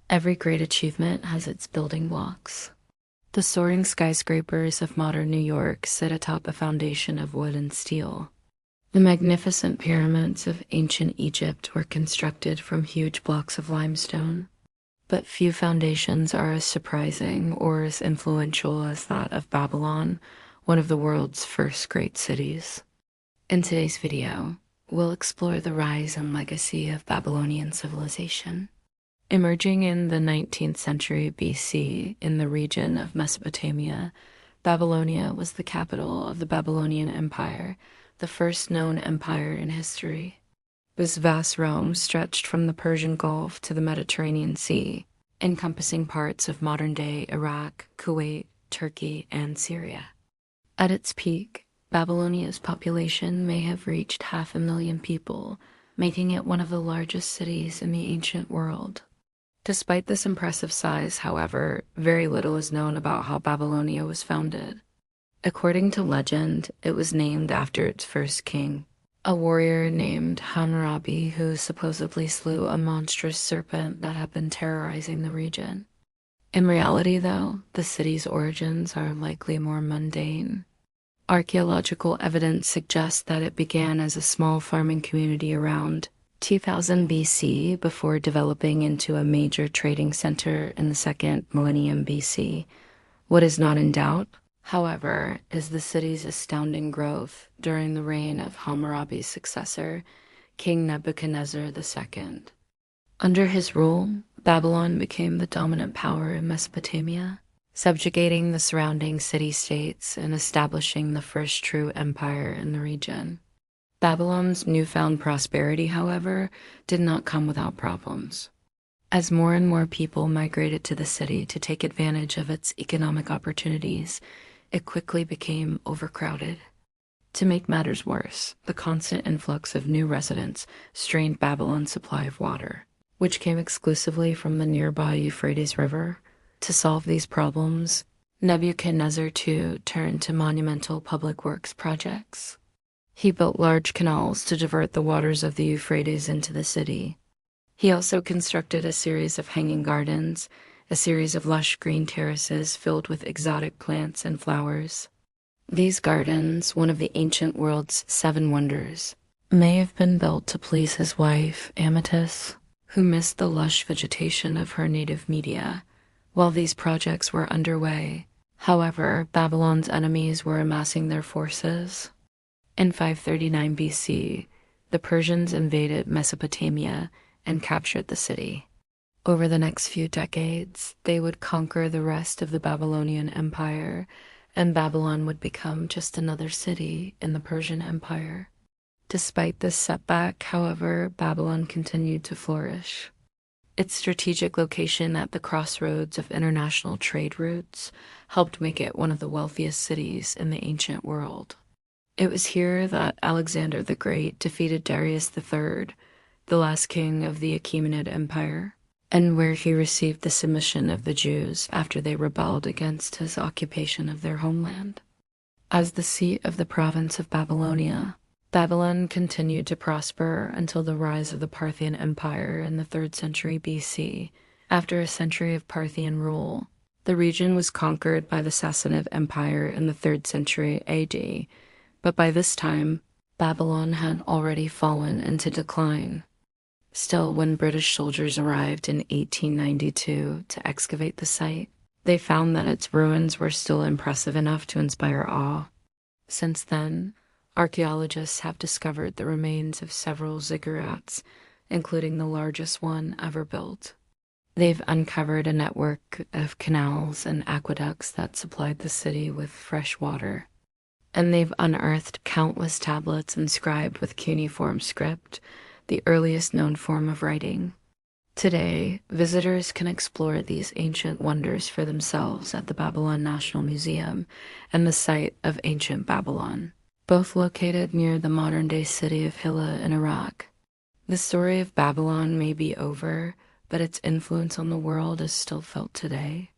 Every great achievement has its building blocks. The soaring skyscrapers of modern New York sit atop a foundation of wood and steel. The magnificent pyramids of ancient Egypt were constructed from huge blocks of limestone. But few foundations are as surprising or as influential as that of Babylon, one of the world's first great cities. In today's video, we'll explore the rise and legacy of Babylonian civilization. Emerging in the 19th century BC in the region of Mesopotamia, Babylonia was the capital of the Babylonian Empire, the first known empire in history. This vast realm stretched from the Persian Gulf to the Mediterranean Sea, encompassing parts of modern-day Iraq, Kuwait, Turkey, and Syria. At its peak, Babylonia's population may have reached 500,000 people, making it one of the largest cities in the ancient world. Despite this impressive size, however, very little is known about how Babylonia was founded. According to legend, it was named after its first king, a warrior named Hammurabi who supposedly slew a monstrous serpent that had been terrorizing the region. In reality, though, the city's origins are likely more mundane. Archaeological evidence suggests that it began as a small farming community around 2000 BC before developing into a major trading center in the second millennium BC. What is not in doubt, however, is the city's astounding growth during the reign of Hammurabi's successor, King Nebuchadnezzar II. Under his rule, Babylon became the dominant power in Mesopotamia, subjugating the surrounding city-states and establishing the first true empire in the region. Babylon's newfound prosperity, however, did not come without problems. As more and more people migrated to the city to take advantage of its economic opportunities, it quickly became overcrowded. To make matters worse, the constant influx of new residents strained Babylon's supply of water, which came exclusively from the nearby Euphrates River. To solve these problems, Nebuchadnezzar II turned to monumental public works projects. He built large canals to divert the waters of the Euphrates into the city. He also constructed a series of hanging gardens, a series of lush green terraces filled with exotic plants and flowers. These gardens, one of the ancient world's 7 wonders, may have been built to please his wife, Amytis, who missed the lush vegetation of her native Media. While these projects were underway, however, Babylon's enemies were amassing their forces. In 539 BC, the Persians invaded Mesopotamia and captured the city. Over the next few decades, they would conquer the rest of the Babylonian Empire, and Babylon would become just another city in the Persian Empire. Despite this setback, however, Babylon continued to flourish. Its strategic location at the crossroads of international trade routes helped make it one of the wealthiest cities in the ancient world. It was here that Alexander the Great defeated Darius III, the last king of the Achaemenid Empire, and where he received the submission of the Jews after they rebelled against his occupation of their homeland. As the seat of the province of Babylonia, Babylon continued to prosper until the rise of the Parthian Empire in the 3rd century BC. After a century of Parthian rule, the region was conquered by the Sassanid Empire in the 3rd century AD, but by this time, Babylon had already fallen into decline. Still, when British soldiers arrived in 1892 to excavate the site, they found that its ruins were still impressive enough to inspire awe. Since then, archaeologists have discovered the remains of several ziggurats, including the largest one ever built. They've uncovered a network of canals and aqueducts that supplied the city with fresh water. And they've unearthed countless tablets inscribed with cuneiform script, the earliest known form of writing. Today, visitors can explore these ancient wonders for themselves at the Babylon National Museum and the site of ancient Babylon, both located near the modern-day city of Hilla in Iraq. The story of Babylon may be over, but its influence on the world is still felt today.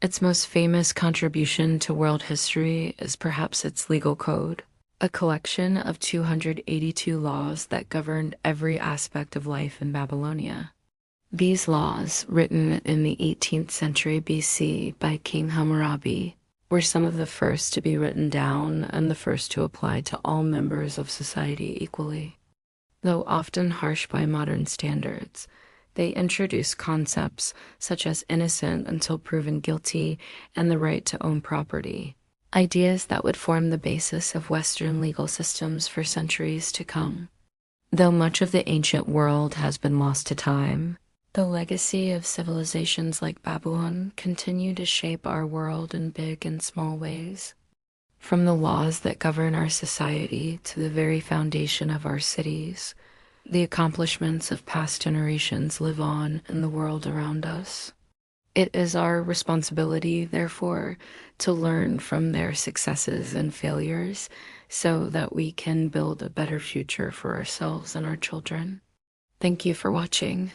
Its most famous contribution to world history is perhaps its legal code, a collection of 282 laws that governed every aspect of life in Babylonia. These laws, written in the 18th century BC by King Hammurabi, were some of the first to be written down and the first to apply to all members of society equally. Though often harsh by modern standards, they introduce concepts such as innocent until proven guilty and the right to own property, ideas that would form the basis of Western legal systems for centuries to come. Though much of the ancient world has been lost to time, the legacy of civilizations like Babylon continue to shape our world in big and small ways. From the laws that govern our society to the very foundation of our cities, the accomplishments of past generations live on in the world around us. It is our responsibility, therefore, to learn from their successes and failures so that we can build a better future for ourselves and our children. Thank you for watching.